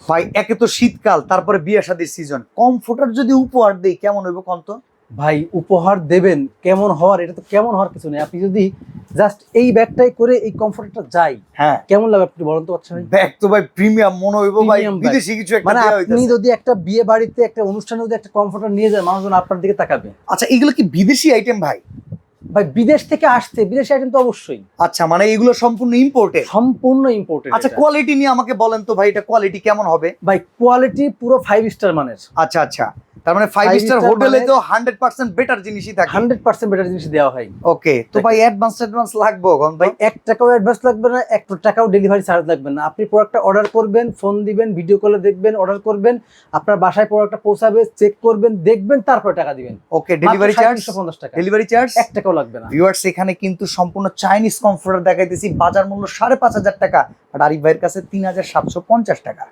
ভাই একে তো শীতকাল, তারপরে বিয়ে শাদীর সিজন, কমফোর্টার যদি উপহার দেই কেমন হইব কোন তো? ভাই উপহার দেবেন কেমন হওয়ার, এটা তো কেমন হওয়ার কিছু নেই। আপনি যদি জাস্ট এই ব্যাগটাই করে এই কমফোর্টটা যাই, হ্যাঁ কেমন লাগবে আপনি বলেন তো বাচ্চা ভাই? ব্যাগ তো ভাই প্রিমিয়াম মনে হইব ভাই, Premium bag। বিদেশি কিছু একটা মানে দেয়া আপনি হইতাছে। যদি একটা বিয়ে বাড়িতে একটা অনুষ্ঠানে যদি একটা কমফোর্টার নিয়ে যান, মানুষজন আপনার দিকে তাকাবে। আচ্ছা এগুলো কি বিদেশি আইটেম ভাই? ভাই বিদেশ থেকে আসছে, বিদেশি আইটেম তো অবশ্যই আচ্ছা মানে এগুলো সম্পূর্ণ ইম্পোর্টেড। সম্পূর্ণ ইম্পোর্টেড। আচ্ছা কোয়ালিটি নিয়ে আমাকে বলেন তো ভাই, এটা কোয়ালিটি কেমন হবে? ভাই কোয়ালিটি পুরো 5 স্টার মানের। আচ্ছা আচ্ছা, তার মানে 5 Five স্টার star হোটেলে মানে- তো 100% বেটার জিনিসই থাকে। 100% বেটার জিনিস দেওয়া হয়। ওকে তো ভাই অ্যাডভান্স লাগবে কোন ভাই? ভাই 1 টাকাও অ্যাডভান্স লাগবে না, 1 টাকাও ডেলিভারি চার্জ লাগবে না। আপনি প্রোডাক্টটা অর্ডার করবেন, ফোন দিবেন, ভিডিও কলে দেখবেন, অর্ডার করবেন, আপনার বাসায় প্রোডাক্টটা পৌঁছাবে, চেক করবেন, দেখবেন, তারপর টাকা দিবেন। ওকে ডেলিভারি চার্জ? 350 টাকা ডেলিভারি চার্জ 1 টাকাও লাগবে না। ভিউয়ার্স এখানে কিন্তু সম্পূর্ণ চাইনিজ কমফোর্টার দেখাইতেছি, বাজার মূল্য 5,500 টাকা, আর আরিফ ভাইয়ের কাছে 3,750 টাকা।